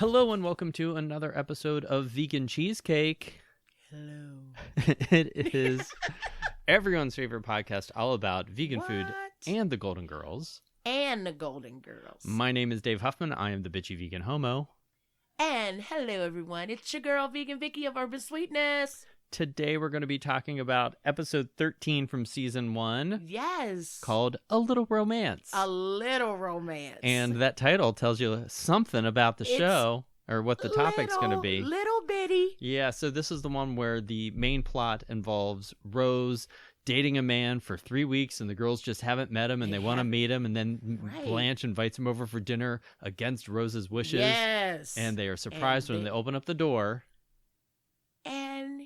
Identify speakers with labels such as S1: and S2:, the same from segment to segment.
S1: Hello and welcome to another episode of Vegan Cheesecake.
S2: Hello.
S1: It is everyone's favorite podcast all about vegan food
S2: What?
S1: and the Golden Girls.
S2: And the Golden Girls.
S1: My name is Dave Huffman. I am the bitchy vegan homo.
S2: And hello, everyone. It's your girl, Vegan Vicki of Urban Sweetness.
S1: Today we're going to be talking about episode 13 from season 1.
S2: Yes.
S1: Called A Little Romance.
S2: A Little Romance.
S1: And that title tells you something about the show or what the topic's going to be.
S2: Little bitty.
S1: Yeah, so this is the one where the main plot involves Rose dating a man for 3 weeks and the girls just haven't met him and they want to meet him, and then Blanche invites him over for dinner against Rose's wishes.
S2: Yes.
S1: And they are surprised when they open up the door.
S2: And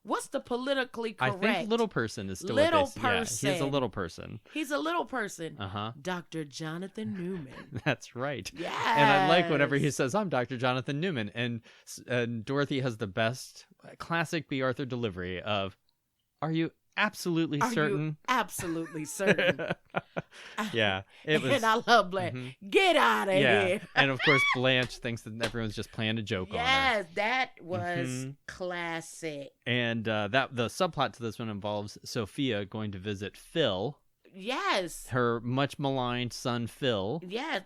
S2: what's the politically correct?
S1: I think little person is still
S2: little
S1: what they say.
S2: person.
S1: Yeah, he's a little person.
S2: He's a little person.
S1: Uh-huh.
S2: Dr. Jonathan Newman.
S1: That's right.
S2: Yes.
S1: And I like whenever he says, I'm Dr. Jonathan Newman. And Dorothy has the best classic B. Arthur delivery of, are you absolutely certain?
S2: You absolutely certain.
S1: Yeah. It was,
S2: and I love Blanche.
S1: Mm-hmm.
S2: Get out of here.
S1: And of course, Blanche thinks that everyone's just playing a joke on her.
S2: Yes, that was classic.
S1: And the subplot to this one involves Sophia going to visit Phil.
S2: Yes.
S1: Her much maligned son, Phil.
S2: Yeah.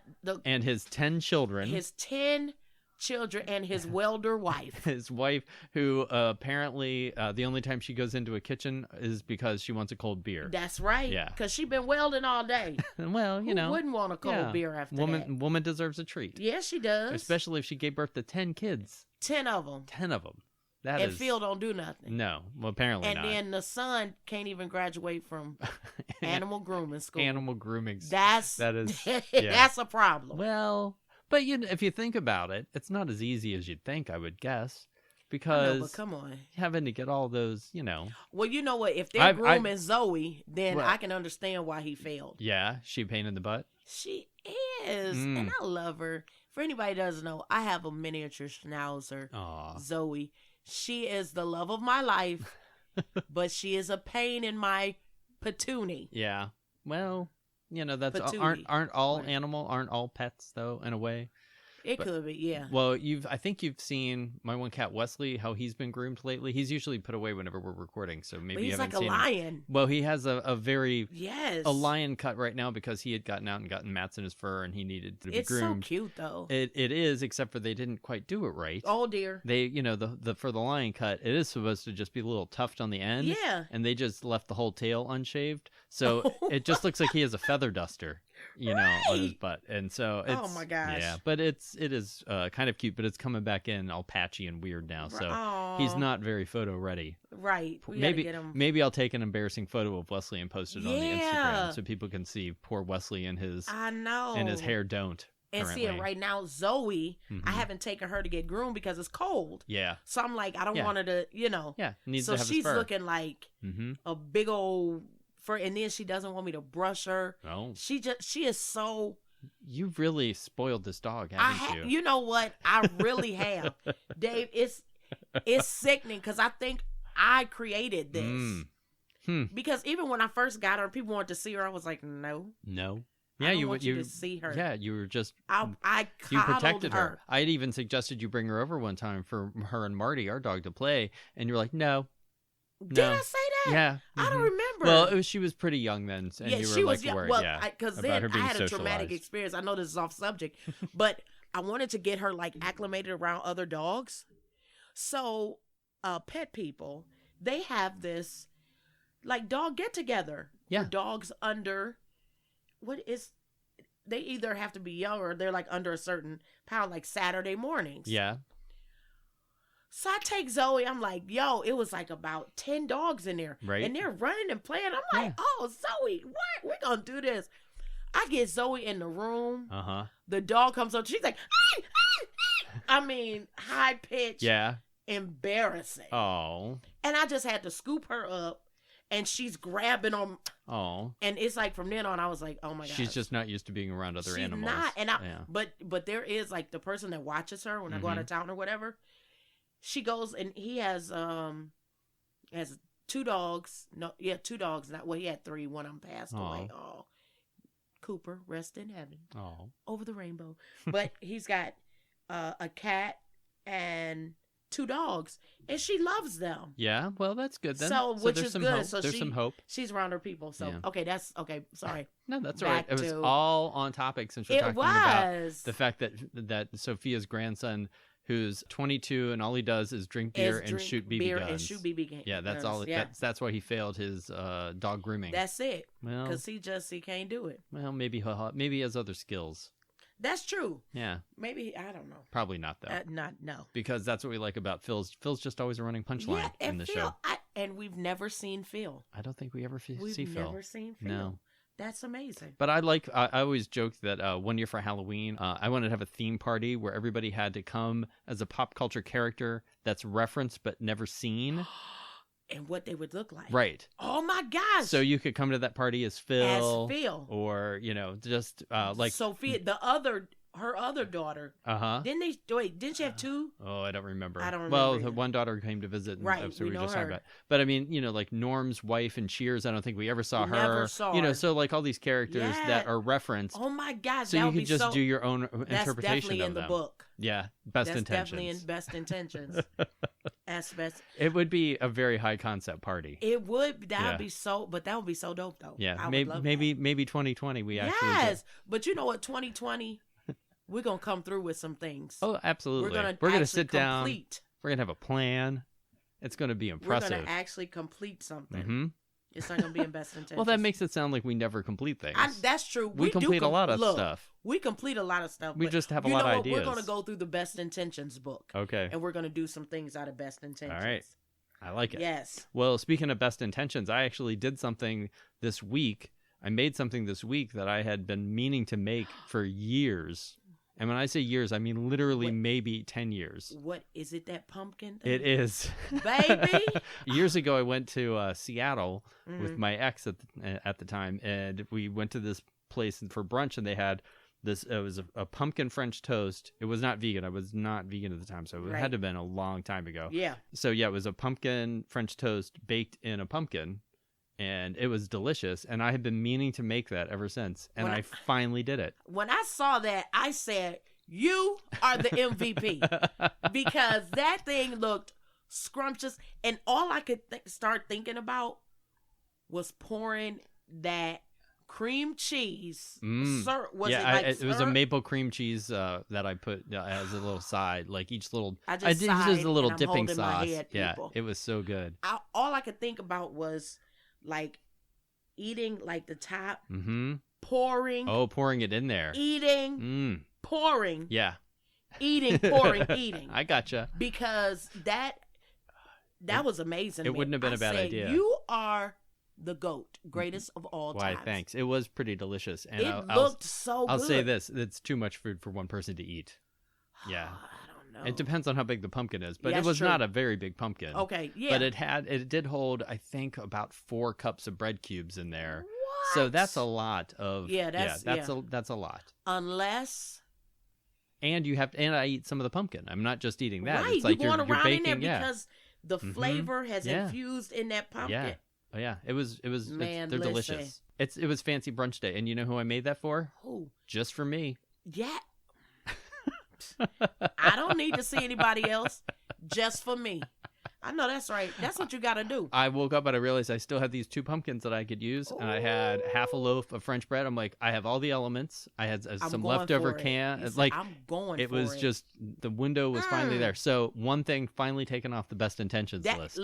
S1: And his 10 children.
S2: His 10 children and his welder wife.
S1: His wife, who apparently the only time she goes into a kitchen is because she wants a cold beer.
S2: That's right.
S1: Yeah.
S2: Because she's been welding all day.
S1: Well, you know.
S2: Who wouldn't want a cold beer after that?
S1: Woman deserves a treat.
S2: Yes, she does.
S1: Especially if she gave birth to 10 kids.
S2: 10 of them.
S1: 10 of them.
S2: And Phil don't do nothing.
S1: No. Well, apparently
S2: and
S1: not.
S2: then the son can't even graduate from animal grooming school.
S1: Animal grooming.
S2: That is that's a problem.
S1: Well, but if you think about it, it's not as easy as you'd think, I would guess. Because
S2: but come on,
S1: having to get all those,
S2: Well, you know what? If they're grooming Zoe, then I can understand why he failed.
S1: Yeah, she a pain in the butt.
S2: She is, and I love her. For anybody who doesn't know, I have a miniature schnauzer, Zoe. She is the love of my life, but she is a pain in my patoonie.
S1: Yeah. Well, that's aren't all pets though, in a way.
S2: It could be, yeah.
S1: Well, I think you've seen my one cat Wesley, how he's been groomed lately. He's usually put away whenever we're recording, so maybe you haven't seen him.
S2: He's like a lion.
S1: Well, he has a very
S2: a
S1: lion cut right now because he had gotten out and gotten mats in his fur and he needed to be groomed.
S2: It's so cute though.
S1: It is, except for they didn't quite do it right.
S2: Oh dear.
S1: They for the lion cut, it is supposed to just be a little tuft on the end.
S2: Yeah.
S1: And they just left the whole tail unshaved, so it just looks like he has a feather duster. On his butt, and so it's,
S2: oh my gosh,
S1: yeah, but it is kind of cute, but it's coming back in all patchy and weird now, so he's not very photo ready.
S2: Right,
S1: maybe I'll take an embarrassing photo of Wesley and post it on the Instagram so people can see poor Wesley and his and his hair don't.
S2: And
S1: currently.
S2: see, right now Zoe, I haven't taken her to get groomed because it's cold.
S1: Yeah,
S2: so I'm like, I don't want her to,
S1: needs
S2: so
S1: to have
S2: she's
S1: his fur.
S2: looking like a big old. And then she doesn't want me to brush her.
S1: No.
S2: She is so.
S1: You've really spoiled this dog, haven't you?
S2: You know what? I really have, Dave. It's sickening because I think I created this. Because even when I first got her, people wanted to see her. I was like, no.
S1: Yeah,
S2: I want you to see her.
S1: Yeah, you were just.
S2: I
S1: you protected her. I'd even suggested you bring her over one time for her and Marty, our dog, to play, and you're like, no.
S2: Did I say that?
S1: Yeah.
S2: I don't remember.
S1: Well, she was pretty young then, and you were like worried.
S2: Well, because then I had a traumatic experience. I know this is off subject, but I wanted to get her like acclimated around other dogs. So, pet people, they have this like dog get together.
S1: Yeah.
S2: For dogs under they either have to be young or they're like under a certain pound, like Saturday mornings.
S1: Yeah.
S2: So I take Zoe. I'm like, yo, it was like about 10 dogs in there.
S1: Right.
S2: And they're running and playing. I'm like, oh, Zoe, what? We're going to do this. I get Zoe in the room.
S1: Uh-huh.
S2: The dog comes up. She's like, I mean, high pitch.
S1: Yeah.
S2: Embarrassing.
S1: Oh.
S2: And I just had to scoop her up. And she's grabbing on.
S1: Oh.
S2: And it's like from then on, I was like, oh my God.
S1: She's just not used to being around other animals.
S2: She's not. And but there is like the person that watches her when I go out of town or whatever. She goes and he has 2 dogs. No, yeah, 2 dogs. He had 3. One of them passed away. Oh, Cooper, rest in heaven.
S1: Oh,
S2: over the rainbow. But he's got a cat and 2 dogs, and she loves them.
S1: Yeah, well, that's good then.
S2: So which is good.
S1: Hope.
S2: So
S1: there's some hope.
S2: She's around her people. So okay, that's okay. Sorry.
S1: No, that's all right. It was all on topic since we're talking about the fact that Sophia's grandson, who's 22 and all he does is drink beer and shoot BB guns.
S2: And shoot BB guns.
S1: Yeah, that's all. Yeah. That's why he failed his dog grooming.
S2: That's it. Well, because he can't do it.
S1: Well, maybe he has other skills.
S2: That's true.
S1: Yeah.
S2: Maybe, I don't know.
S1: Probably not, though.
S2: No.
S1: Because that's what we like about Phil's. Phil's just always a running punchline in the show.
S2: And we've never seen Phil.
S1: I don't think we ever see Phil.
S2: We've never seen Phil.
S1: No.
S2: That's amazing.
S1: But I always joked that one year for Halloween, I wanted to have a theme party where everybody had to come as a pop culture character that's referenced but never seen.
S2: And what they would look like.
S1: Right.
S2: Oh my gosh.
S1: So you could come to that party as Phil. Or, just like
S2: Sophia, her other daughter. Didn't she have 2?
S1: Oh, I don't remember.
S2: Well,
S1: the one daughter came to visit.
S2: Right.
S1: So
S2: we
S1: were
S2: know
S1: just
S2: her.
S1: talking about. But I mean, like Norm's wife in Cheers, I don't think we ever saw her.
S2: Never saw her.
S1: So like all these characters that are referenced.
S2: Oh my gosh.
S1: So you could just do your own interpretation of them.
S2: That's definitely in the book.
S1: Yeah. Best intentions.
S2: That's definitely in Best Intentions.
S1: It would be a very high concept party.
S2: It would. That would be so. But that would be so dope, though.
S1: Yeah. Maybe 2020 we actually.
S2: Yes, but you know what? 2020, we're gonna come through with some things.
S1: Oh, absolutely. We're gonna sit down. We're gonna have a plan. It's gonna be impressive.
S2: We're gonna actually complete something. Mm-hmm. It's not gonna be in Best Intentions.
S1: Well, that makes it sound like we never complete things.
S2: That's true.
S1: We complete a lot of stuff.
S2: We complete a lot of stuff.
S1: We just have a lot of ideas.
S2: We're gonna go through the Best Intentions book.
S1: Okay.
S2: And we're gonna do some things out of Best Intentions.
S1: All right. I like it.
S2: Yes.
S1: Well, speaking of Best Intentions, I actually did something this week. I made something this week that I had been meaning to make for years. And when I say years, I mean literally maybe 10 years.
S2: What is it, that pumpkin thing?
S1: It is.
S2: Baby!
S1: Years ago, I went to Seattle with my ex at the time, and we went to this place for brunch, and they had this, it was a pumpkin French toast. It was not vegan. I was not vegan at the time, so it had to have been a long time ago.
S2: Yeah.
S1: So yeah, it was a pumpkin French toast baked in a pumpkin. And it was delicious, and I had been meaning to make that ever since, and I finally did it.
S2: When I saw that, I said, you are the MVP, because that thing looked scrumptious, and all I could start thinking about was pouring that cream cheese.
S1: It was a maple cream cheese that I put as a little side, like each little. I did use a little dipping sauce. Yeah, it was so good.
S2: All I could think about was like eating like the top, pouring.
S1: Oh, pouring it in there.
S2: Eating, pouring.
S1: Yeah.
S2: Eating, pouring, eating.
S1: I gotcha.
S2: Because that was amazing.
S1: It wouldn't have been a bad idea.
S2: You are the GOAT, greatest of all time.
S1: Why, thanks. It was pretty delicious. And
S2: it looked so good.
S1: I'll say this, it's too much food for one person to eat. Yeah.
S2: No.
S1: It depends on how big the pumpkin is, but it was not a very big pumpkin.
S2: Okay, yeah.
S1: But it did hold, I think, about 4 cups of bread cubes in there.
S2: What?
S1: So that's a lot of.
S2: That's
S1: a lot.
S2: Unless.
S1: And I eat some of the pumpkin. I'm not just eating that.
S2: Right,
S1: it's like
S2: you're
S1: baking,
S2: in there because the flavor has infused in that pumpkin.
S1: Yeah. Oh yeah, it was.
S2: Man,
S1: they're delicious. It was fancy brunch day, and you know who I made that for?
S2: Who?
S1: Just for me.
S2: Yeah. I don't need to see anybody else. Just for me. I know that's right. That's what you got to do.
S1: I woke up and I realized I still had these 2 pumpkins that I could use, and I had half a loaf of French bread. I'm like, I have all the elements. I had some leftover can.
S2: I'm going.
S1: It was just the window was finally there. So one thing finally taken off the Best Intentions list.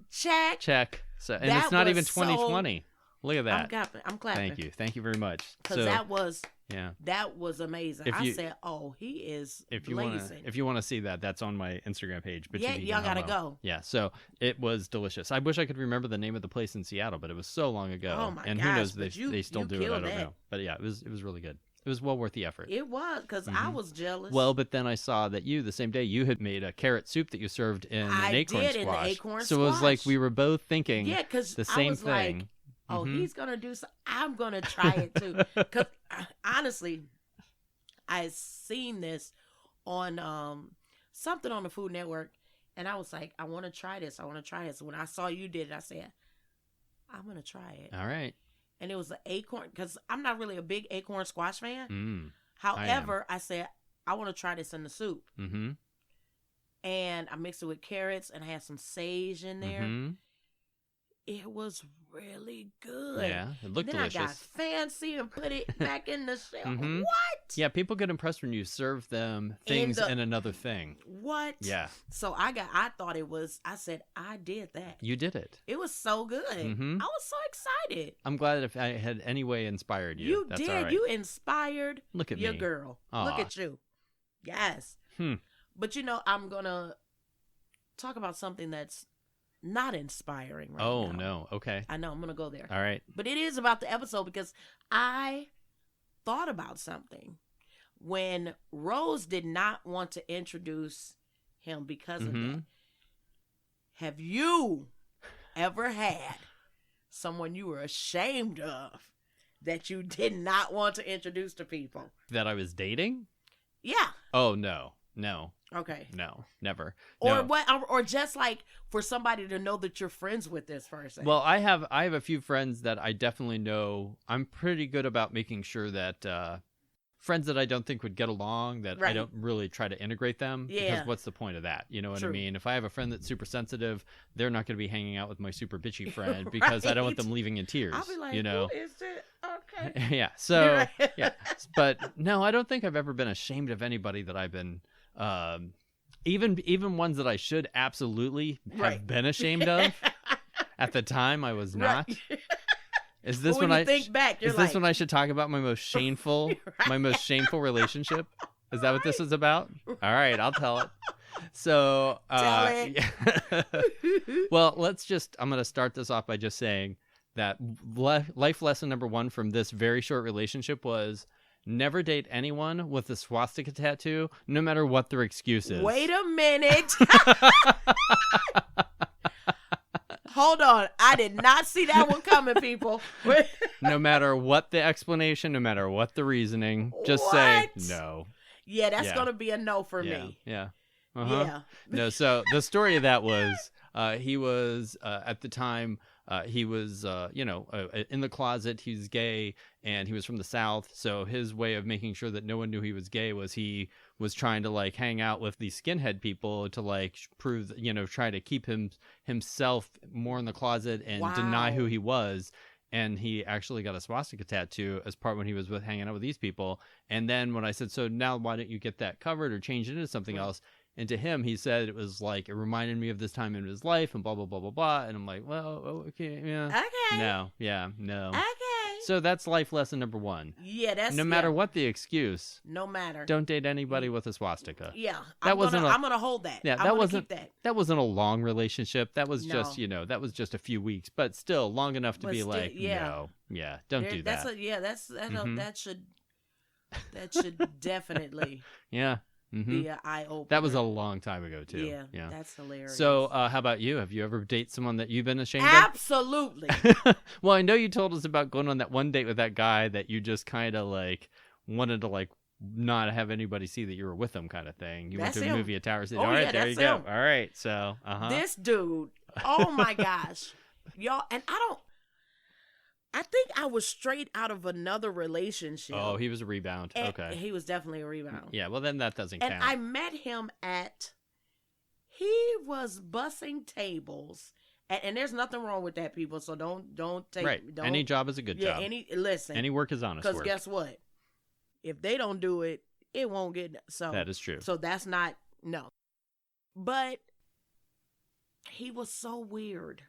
S2: Check.
S1: So and it's not even 2020. Look at that.
S2: I'm clapping.
S1: Thank you very much.
S2: Because that was amazing. I said, oh, he is blazing.
S1: If you want to see that, that's on my Instagram page. But
S2: y'all gotta go.
S1: Yeah, so it was delicious. I wish I could remember the name of the place in Seattle, but it was so long ago.
S2: Oh my gosh!
S1: And who knows, they still do it. I don't know. But yeah, it was really good. It was well worth the effort.
S2: It was, because I was jealous.
S1: Well, but then I saw that the same day, you had made a carrot soup that you served in an acorn squash.
S2: In the acorn
S1: so it was like we were both thinking the same thing.
S2: Like, oh, he's going to do something. I'm going to try it too. Because honestly, I seen this on something on the Food Network, and I was like, I want to try this. When I saw you did it, I said, I'm going to try it.
S1: All right.
S2: And it was an acorn, because I'm not really a big acorn squash fan. However, I said, I want to try this in the soup.
S1: Mm-hmm.
S2: And I mixed it with carrots and I had some sage in there.
S1: Mm-hmm.
S2: It was really good.
S1: Yeah, it looked
S2: then
S1: delicious.
S2: I got fancy and put it back in the shell.
S1: Mm-hmm.
S2: What?
S1: Yeah, people get impressed when you serve them things in another thing.
S2: What?
S1: Yeah.
S2: So I thought it was, I said, I did that.
S1: You did it.
S2: It was so good.
S1: Mm-hmm.
S2: I was so excited.
S1: I'm glad if I had any way inspired you. That's
S2: did.
S1: all right.
S2: You inspired
S1: Look at
S2: your
S1: me.
S2: girl.
S1: Aw.
S2: Look at you. Yes. But I'm going to talk about something that's not inspiring right now.
S1: Oh, no. Okay.
S2: I know. I'm going to go there.
S1: All right.
S2: But it is about the episode because I thought about something. When Rose did not want to introduce him because of that, have you ever had someone you were ashamed of that you did not want to introduce to people?
S1: That I was dating?
S2: Yeah.
S1: Oh, no. No.
S2: Okay.
S1: No. Never.
S2: Or
S1: No.
S2: what? Or just like for somebody to know that you're friends with this person.
S1: Well, I have a few friends that I definitely know. I'm pretty good about making sure that friends that I don't think would get along, that I don't really try to integrate them.
S2: Yeah.
S1: Because what's the point of that? You know what
S2: True.
S1: I mean? If I have a friend that's super sensitive, they're not going to be hanging out with my super bitchy friend because I don't want them leaving in tears.
S2: I'll be like,
S1: you know?
S2: who is it? Okay.
S1: Yeah. So, yeah. But no, I don't think I've ever been ashamed of anybody that I've been, even ones that I should absolutely have been ashamed of. At the time, I was not. Is this
S2: when
S1: when
S2: you think back, you're
S1: is this when I should talk about my most shameful relationship? Is that what this is about? All right, I'll tell it. So,
S2: tell it.
S1: Well, I'm going to start this off by just saying that life lesson number 1 from this very short relationship was never date anyone with a swastika tattoo, no matter what their excuse is.
S2: Wait a minute. Hold on. I did not see that one coming, people.
S1: No matter what the explanation, no matter what the reasoning, just say no.
S2: Yeah, that's going to be a no for me.
S1: Yeah.
S2: Yeah.
S1: No, so the story of that was he was at the time he was in the closet. He's gay and he was from the South. So his way of making sure that no one knew he was gay was he was trying to like hang out with these skinhead people to like prove, try to keep himself more in the closet and deny who he was. And he actually got a swastika tattoo as part when he was hanging out with these people. And then when I said, so now why don't you get that covered or change it into something else? And to him, he said it was like, it reminded me of this time in his life and blah, blah, blah, blah, blah. And I'm like, well, okay, yeah.
S2: Okay.
S1: No, yeah, no.
S2: Okay.
S1: So that's life lesson number 1.
S2: Yeah, that's
S1: no matter what the excuse.
S2: No matter.
S1: Don't date anybody with a swastika.
S2: Yeah,
S1: I'm
S2: gonna hold that.
S1: Yeah, that wasn't a long relationship. That was just that was just a few weeks, but still long enough to be like, no, yeah, don't do that.
S2: That should definitely
S1: yeah.
S2: be an eye opener.
S1: That was a long time ago too.
S2: Yeah, that's hilarious.
S1: So, how about you? Have you ever dated someone that you've been ashamed
S2: Absolutely.
S1: of? Well, I know you told us about going on that one date with that guy that you just kind of like wanted to like not have anybody see that you were with him, kind of thing. You went to a movie at Tower City.
S2: Oh,
S1: all right,
S2: yeah,
S1: there you
S2: that's
S1: go.
S2: him.
S1: All right, so
S2: this dude. Oh my gosh, y'all, and I think I was straight out of another relationship.
S1: Oh, he was a rebound. Okay.
S2: He was definitely a rebound.
S1: Yeah, well, then that doesn't count.
S2: And I met him he was bussing tables. And there's nothing wrong with that, people. So don't take...
S1: Right.
S2: Don't,
S1: any job is a good job.
S2: Listen.
S1: Any work is honest work.
S2: Because guess what? If they don't do it, it won't get... So
S1: that is true.
S2: So that's not... No. But he was so weird.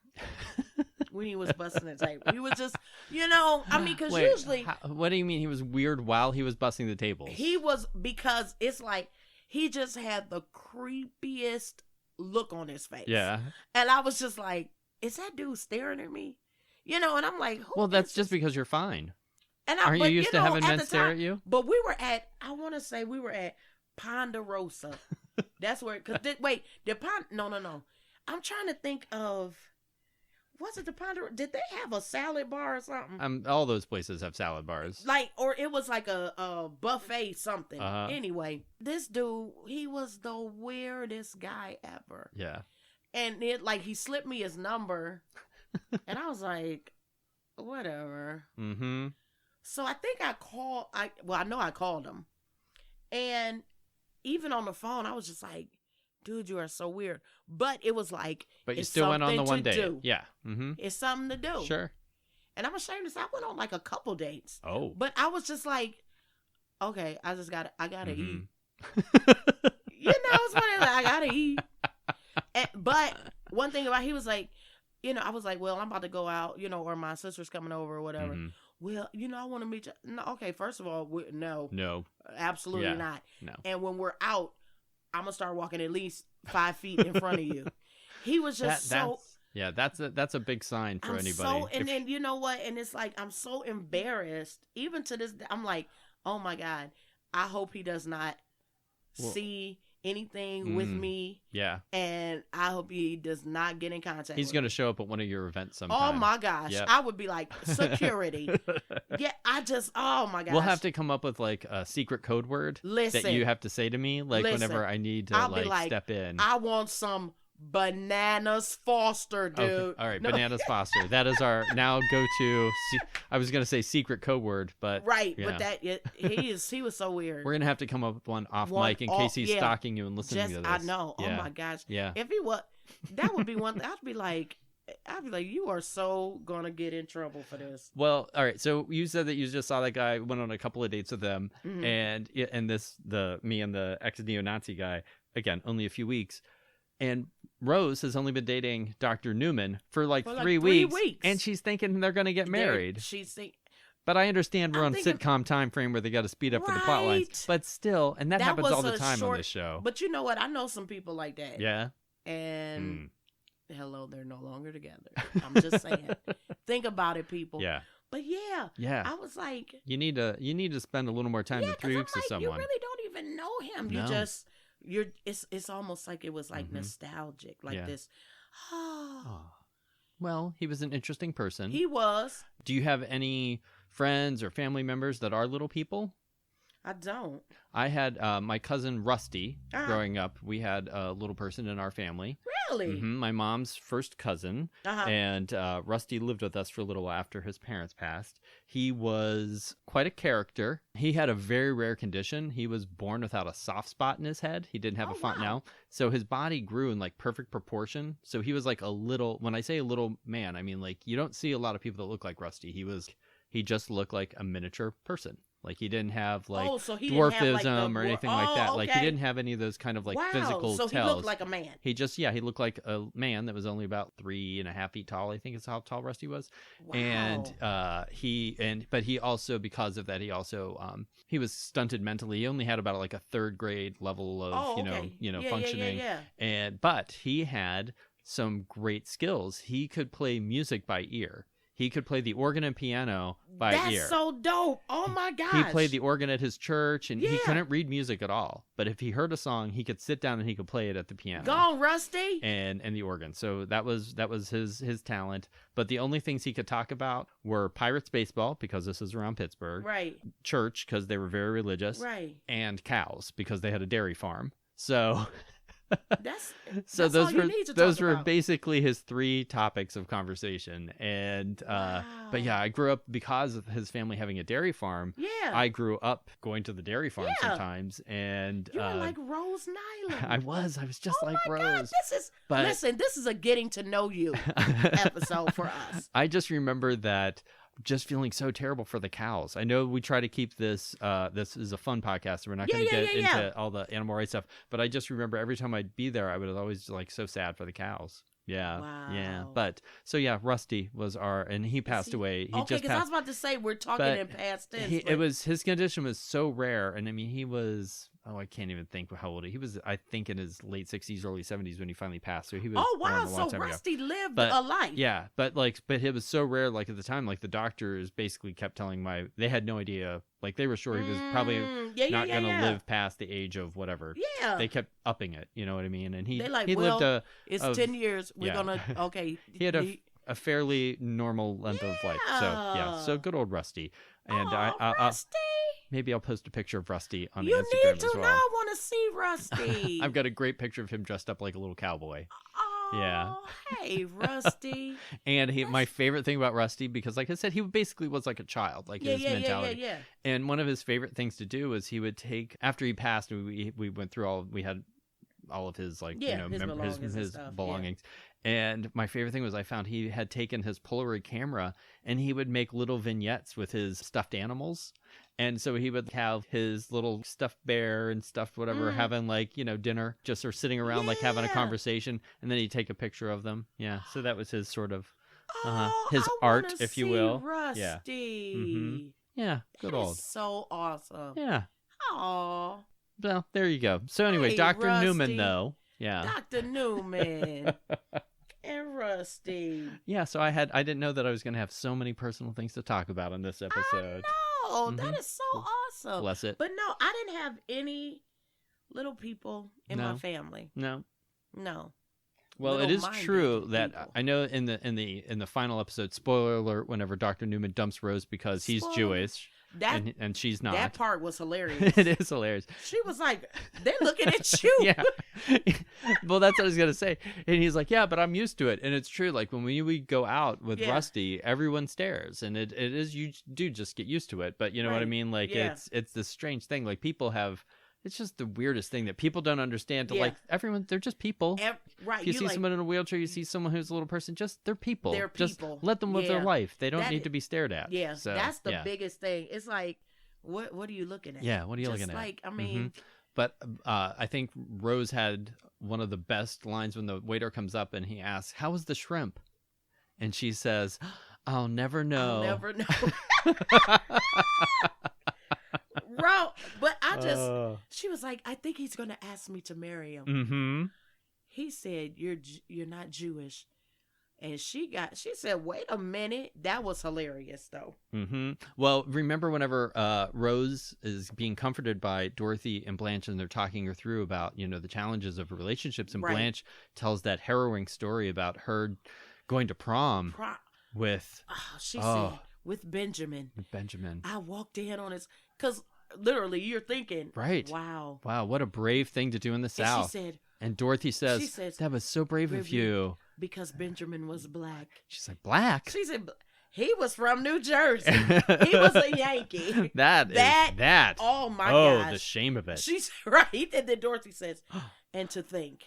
S2: When he was busting the table, he was just, because usually,
S1: what do you mean he was weird while he was busting the tables?
S2: He was, because it's like he just had the creepiest look on his face.
S1: Yeah, and
S2: I was just like, is that dude staring at me? And I'm like,
S1: well, that's just because you're fine.
S2: And
S1: aren't you used to having men stare at you?
S2: But we were at Ponderosa. That's where. No. I'm trying to think of. Was it the Ponderosa? Did they have a salad bar or something?
S1: All those places have salad bars.
S2: Or it was like a buffet something. Anyway, this dude, he was the weirdest guy ever.
S1: Yeah.
S2: And he slipped me his number, and I was like, whatever.
S1: Mm-hmm.
S2: So I think I know I called him, and even on the phone, I was just like, dude, you are so weird. But it was like,
S1: but you still went on the one date.
S2: Do.
S1: Yeah. Mm-hmm.
S2: It's something to do.
S1: Sure.
S2: And I'm ashamed to say I went on like a couple dates.
S1: Oh.
S2: But I was just like, okay, I gotta eat. It's funny, like, I gotta eat. But one thing about, he was like, I was like, well, I'm about to go out, or my sister's coming over or whatever. Mm-hmm. Well, I want to meet you. No, okay, first of all, no, absolutely not.
S1: No.
S2: And when we're out, I'm gonna start walking at least 5 feet in front of you. He was just
S1: that's a big sign for anybody.
S2: Then you know what? And it's like, I'm so embarrassed. Even to this day, I'm like, oh my God, I hope he does not see anything with me.
S1: Yeah.
S2: And I hope he does not get in contact.
S1: He's going to show up at one of your events sometime.
S2: Oh my gosh. Yep. I would be like, security. Oh my gosh.
S1: We'll have to come up with like a secret code word that you have to say to me, like whenever I need to step in.
S2: I want some Bananas Foster, dude.
S1: Okay. All right, no. Bananas Foster. That is our now go-to. I was gonna say secret code word, but
S2: right. Yeah. But he was so weird.
S1: We're gonna have to come up with one off mic in case he's stalking you and listening to this.
S2: I know. Yeah. Oh my gosh.
S1: Yeah.
S2: If he was, that would be one thing. I'd be like, you are so gonna get in trouble for this.
S1: Well, all right. So you said that you just saw that guy, went on a couple of dates with them, mm-hmm. and me and the ex neo-Nazi guy, again, only a few weeks. And Rose has only been dating Dr. Newman for like 3 weeks, and she's thinking they're going to get married. But I understand we're on sitcom time frame where they got to speed up for the plot lines. But still, and that happens all the time on this show.
S2: But you know what? I know some people like that.
S1: Yeah.
S2: And hello, they're no longer together. I'm just saying. Think about it, people.
S1: Yeah.
S2: But yeah, I was like,
S1: you need to spend a little more time than 3 weeks with someone.
S2: You really don't even know him.
S1: No.
S2: You just. It's almost like it was like mm-hmm. nostalgic, like this.
S1: Well, he was an interesting person.
S2: He was.
S1: Do you have any friends or family members that are little people?
S2: I don't.
S1: I had my cousin Rusty growing up. We had a little person in our family.
S2: Really?
S1: Mm-hmm, my mom's first cousin. And Rusty lived with us for a little after his parents passed. He was quite a character. He had a very rare condition. He was born without a soft spot in his head. He didn't have a fontanelle. So his body grew in like perfect proportion. So he was like a little, when I say a little man, I mean like you don't see a lot of people that look like Rusty. He just looked like a miniature person. Like he didn't have like dwarfism or anything like that. Okay. Like he didn't have any of those kind of like physical tells.
S2: He looked like a man.
S1: He looked like a man that was only about 3.5 feet tall. I think is how tall Rusty was.
S2: Wow.
S1: And but he also, because of that, he was stunted mentally. He only had about like a third grade level of functioning. Yeah. But he had some great skills. He could play music by ear. He could play the organ and piano by ear.
S2: That's so dope. Oh, my gosh.
S1: He played the organ at his church, and he couldn't read music at all. But if he heard a song, he could sit down and he could play it at the piano.
S2: Go on, Rusty.
S1: And the organ. So that was his talent. But the only things he could talk about were Pirates baseball, because this is around Pittsburgh.
S2: Right.
S1: Church, because they were very religious.
S2: Right.
S1: And cows, because they had a dairy farm. So...
S2: That's
S1: those were basically his 3 topics of conversation. And but yeah, I grew up, because of his family having a dairy farm.
S2: Yeah,
S1: I grew up going to the dairy farm sometimes. And
S2: you were like Rose Nyland.
S1: I was just like Rose. God,
S2: this is a getting to know you episode for us.
S1: I just remember that. Just feeling so terrible for the cows. I know we try to keep this this is a fun podcast, so we're not going to get into all the animal rights stuff, but I just remember every time I'd be there, I was always like so sad for the cows. Yeah.
S2: Wow.
S1: Yeah. But so yeah, Rusty was and he passed away.
S2: He because I was about to say we're talking in past tense.
S1: His condition was so rare, and I mean he was I can't even think how old he was. I think in his late 60s, early 70s when he finally passed. So he was.
S2: Oh wow! So Rusty lived a life.
S1: Yeah, but it was so rare. Like at the time, like the doctors basically kept telling they had no idea. Like they were sure he was probably not going to live past the age of whatever.
S2: Yeah.
S1: They kept upping it. You know what I mean? And he
S2: lived it's 10 years. We're gonna
S1: He had a fairly normal length of life. So yeah. So good old Rusty. And
S2: Rusty.
S1: Maybe I'll post a picture of Rusty on the Instagram as well.
S2: You need to. Now I want to see Rusty.
S1: I've got a great picture of him dressed up like a little cowboy. Yeah.
S2: Hey, Rusty.
S1: And my favorite thing about Rusty, because like I said, he basically was like a child, like his mentality.
S2: Yeah.
S1: And one of his favorite things to do was he would take, after he passed, we went through we had all of his like his belongings. And my favorite thing was I found he had taken his Polaroid camera and he would make little vignettes with his stuffed animals. And so he would have his little stuffed bear and stuffed whatever having like, dinner, just or sitting around like having a conversation, and then he'd take a picture of them. Yeah. So that was his sort of his art, if you will.
S2: Rusty.
S1: Yeah. Mm-hmm. Yeah. Good old.
S2: So awesome.
S1: Yeah.
S2: Oh.
S1: Well, there you go. So anyway, Dr.
S2: Rusty.
S1: Newman though. Yeah.
S2: Dr. Newman. And Rusty.
S1: Yeah, so I didn't know that I was going to have so many personal things to talk about in this episode.
S2: I know. That is so awesome.
S1: Bless it.
S2: But no, I didn't have any little people in my family.
S1: No. Well,
S2: Little
S1: it is true that
S2: people.
S1: I know in the final episode, spoiler alert, whenever Dr. Newman dumps Rose because he's Jewish. And she's not.
S2: That part was hilarious.
S1: It is hilarious.
S2: She was like, they're looking at you.
S1: Yeah. Well, that's what I was going to say. And he's like, yeah, but I'm used to it. And it's true. Like when we go out with Rusty, everyone stares. And it is, you do just get used to it. But you know what I mean? Like it's this strange thing. Like people have, it's just the weirdest thing that people don't understand. Like everyone, they're just people.
S2: Right.
S1: If you see someone in a wheelchair, you see someone who's a little person, they're people.
S2: They're people.
S1: Just let them live their life. They don't need to be stared at.
S2: Yeah.
S1: So,
S2: that's the biggest thing. It's like, what are you looking at?
S1: Yeah. What are you looking at?
S2: Like, I mean.
S1: But I think Rose had one of the best lines when the waiter comes up and he asks, "How was the shrimp?" And she says, "I'll never know."
S2: I'll never know. Bro, but she was like, I think he's going to ask me to marry him.
S1: Mm-hmm.
S2: He said, you're not Jewish. And she said, wait a minute. That was hilarious, though.
S1: Mm-hmm. Well, remember whenever Rose is being comforted by Dorothy and Blanche, and they're talking her through about, the challenges of relationships, and Blanche tells that harrowing story about her going to prom with...
S2: she said, with Benjamin. I walked in on his... Because literally, you're thinking,
S1: right?
S2: Wow,
S1: what a brave thing to do in the South.
S2: She said,
S1: and Dorothy says, that was so brave of you.
S2: Because Benjamin was black.
S1: She's like, black?
S2: She said, he was from New Jersey. He was a Yankee.
S1: That.
S2: Oh, my gosh.
S1: Oh, the shame of it.
S2: She's right. And then Dorothy says, and to think,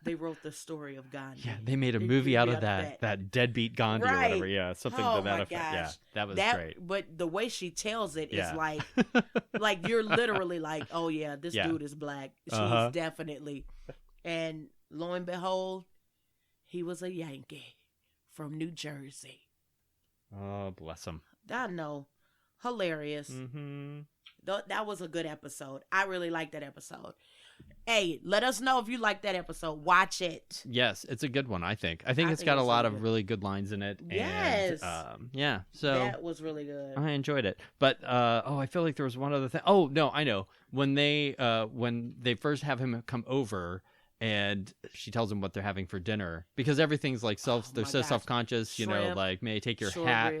S2: they wrote the story of Gandhi.
S1: Yeah, they made a movie out of that deadbeat Gandhi or whatever. Yeah, something to that effect.
S2: Gosh.
S1: Yeah, that was great.
S2: But the way she tells it is like you're literally like, oh yeah, this dude is black. She's definitely. And lo and behold, he was a Yankee from New Jersey.
S1: Oh, bless him.
S2: I know. Hilarious.
S1: Mm-hmm.
S2: That was a good episode. I really liked that episode. Hey, let us know if you like that episode. Watch it.
S1: Yes, it's a good one, I think. I think it's got a lot of really good lines in it.
S2: Yes.
S1: And, yeah, so...
S2: That was really good.
S1: I enjoyed it. But, I feel like there was one other thing. Oh, no, I know. When they first have him come over... And she tells him what they're having for dinner because everything's like they're so self-conscious, like, may I take your hat,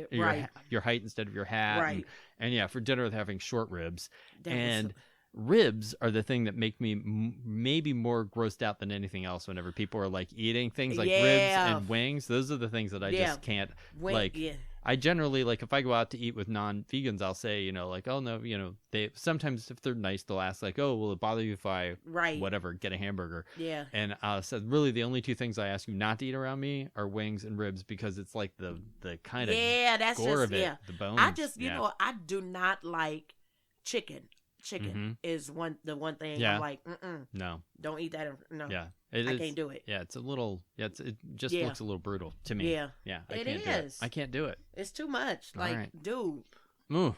S1: your height instead of your hat.
S2: Right.
S1: And yeah, for dinner they're having short ribs. Ribs are the thing that make me maybe more grossed out than anything else whenever people are like eating things like ribs and wings. Those are the things that I just can't I generally, like, if I go out to eat with non-vegans, I'll say, like, oh, no, they sometimes, if they're nice, they'll ask, like, oh, will it bother you if I, whatever, get a hamburger?
S2: Yeah.
S1: And I said, really, the only two things I ask you not to eat around me are wings and ribs because it's like the kind of
S2: that's
S1: gore
S2: just,
S1: of it, the bones.
S2: I just, I do not like chicken. Chicken is the one thing I'm like,
S1: no,
S2: don't eat that. No,
S1: I
S2: can't do it.
S1: Yeah, it's a little. Yeah, it just looks a little brutal to me.
S2: Yeah,
S1: I can't do it. I can't do it.
S2: It's too much. Like, dude.
S1: Ooh.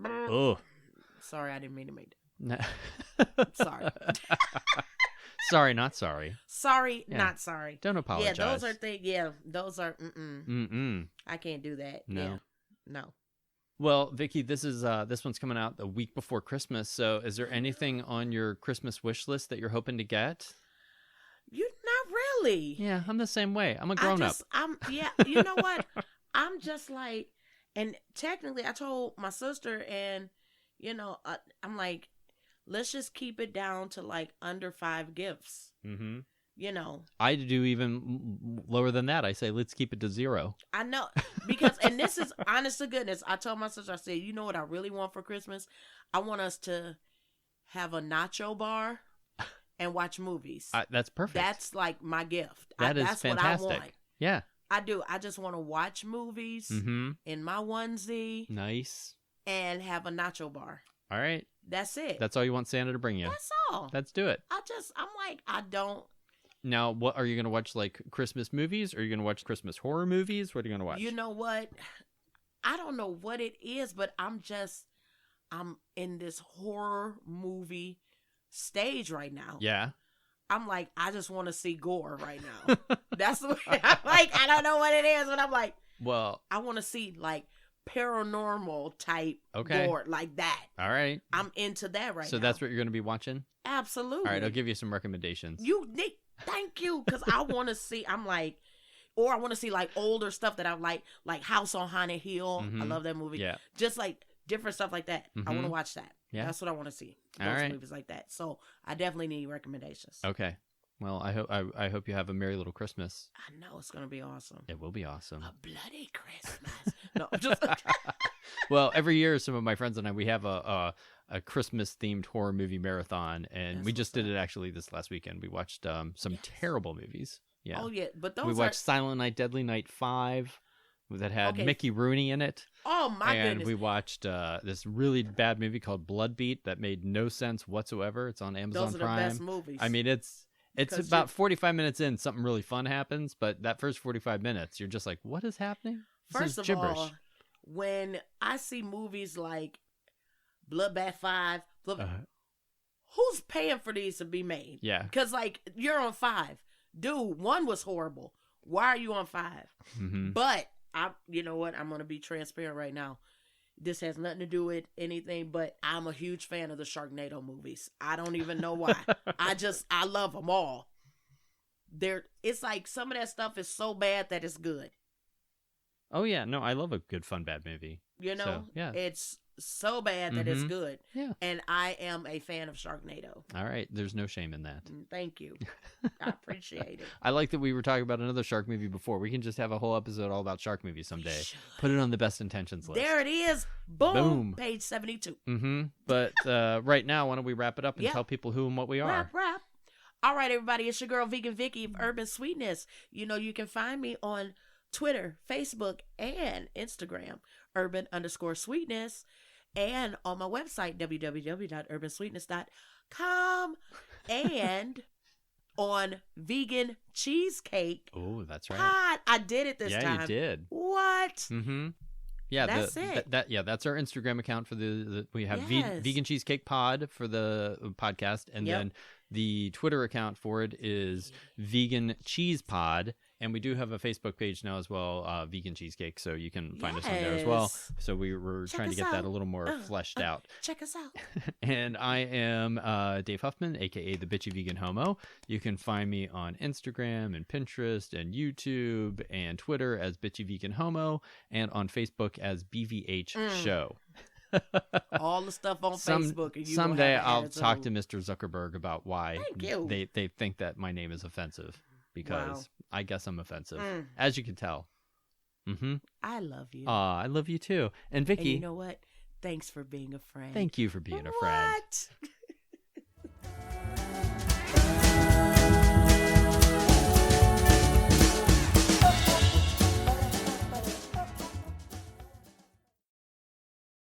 S1: Oh.
S2: Sorry, I didn't mean to make
S1: that.
S2: Sorry.
S1: Sorry, not sorry.
S2: Sorry, not sorry.
S1: Don't apologize.
S2: Yeah, those are things. Yeah, those are. I can't do that.
S1: No.
S2: Yeah. No.
S1: Well, Vicki, this one's coming out the week before Christmas. So, is there anything on your Christmas wish list that you're hoping to get?
S2: You're not really.
S1: Yeah, I'm the same way. I'm a grown up.
S2: You know what? I'm just like, and technically, I told my sister, and I'm like, let's just keep it down to like under 5 gifts.
S1: Mm-hmm. I do even lower than that. I say, let's keep it to 0.
S2: I know, because, and this is honest to goodness, I told my sister, I said, you know what I really want for Christmas? I want us to have a nacho bar and watch movies.
S1: That's perfect.
S2: That's like my gift.
S1: That's fantastic.
S2: What I want.
S1: Yeah.
S2: I do. I just want to watch movies in my onesie.
S1: Nice.
S2: And have a nacho bar.
S1: All right.
S2: That's it.
S1: That's all you want Santa to bring you.
S2: That's all.
S1: Let's do it.
S2: I'm like, I don't.
S1: Now, what are you going to watch, like Christmas movies? Or are you going to watch Christmas horror movies? What are you going to watch?
S2: You know what? I don't know what it is, but I'm in this horror movie stage right now.
S1: Yeah.
S2: I'm like, I just want to see gore right now. That's what I'm like. I don't know what it is, but I'm like,
S1: well,
S2: I want to see like paranormal type
S1: okay.
S2: gore like that.
S1: All right.
S2: I'm into that right now.
S1: So that's what you're going to be watching?
S2: Absolutely.
S1: All right, I'll give you some recommendations.
S2: Thank you, because I want to see, I'm like, or I want to see like older stuff that I like House on Haunted Hill. I love that movie.
S1: Yeah.
S2: Just like different stuff like that. I want to watch that. Yeah. That's what I want to see. Those movies like that. So I definitely need recommendations.
S1: Okay. Well, I hope you have a merry little Christmas.
S2: I know it's gonna be awesome.
S1: It will be awesome.
S2: A bloody Christmas. No, just
S1: well, every year some of my friends and I, we have a Christmas themed horror movie marathon, and we just did it actually this last weekend. We watched some terrible movies. Yeah.
S2: Oh yeah, but those
S1: we watched Silent Night, Deadly Night 5 that had Mickey Rooney in it.
S2: Oh my goodness.
S1: And we watched this really bad movie called Blood Beat that made no sense whatsoever. It's on Amazon Prime.
S2: Those are the best movies.
S1: I mean, it's about 45 minutes in, something really fun happens, but that first 45 minutes, you're just like, what is happening?
S2: First of all, when I see movies like Bloodbath 5, who's paying for these to be made?
S1: Yeah.
S2: Because, like, you're on 5. Dude, 1 was horrible. Why are you on 5? But, you know what? I'm going to be transparent right now. This has nothing to do with anything, but I'm a huge fan of the Sharknado movies. I don't even know why. I love them all. It's like some of that stuff is so bad that it's good.
S1: Oh yeah, no, I love a good fun bad movie.
S2: You know,
S1: so, yeah.
S2: It's so bad that it's good.
S1: Yeah.
S2: And I am a fan of Sharknado.
S1: All right, there's no shame in that.
S2: Thank you. I appreciate it.
S1: I like that we were talking about another shark movie before. We can just have a whole episode all about shark movies someday. Put it on the best intentions list.
S2: There it is. Boom. Page 72.
S1: But right now, why don't we wrap it up and tell people who and what we are?
S2: Wrap. All right, everybody. It's your girl, Vegan Vicki of Urban Sweetness. You know, you can find me on Twitter, Facebook, and Instagram, urban_sweetness. And on my website, www.urbansweetness.com. And on Vegan Cheesecake.
S1: Oh, that's right.
S2: Pod. I did it this time.
S1: Yeah, you did.
S2: What?
S1: Yeah,
S2: that's it.
S1: That's our Instagram account for we have Vegan Cheesecake Pod for the podcast, and then the Twitter account for it is Vegan Cheese Pod. And we do have a Facebook page now as well, Vegan Cheesecake, so you can find us on there as well. So we were trying to get that a little more fleshed out.
S2: Check us out.
S1: And I am Dave Huffman, a.k.a. the Bitchy Vegan Homo. You can find me on Instagram and Pinterest and YouTube and Twitter as Bitchy Vegan Homo, and on Facebook as BVH Show.
S2: All the stuff on Facebook. And
S1: someday I'll talk to Mr. Zuckerberg about why
S2: they
S1: think that my name is offensive. Because I guess I'm offensive, as you can tell.
S2: I love you.
S1: I love you too. And Vicki.
S2: And you know what? Thanks for being a friend.
S1: Thank you for being a friend.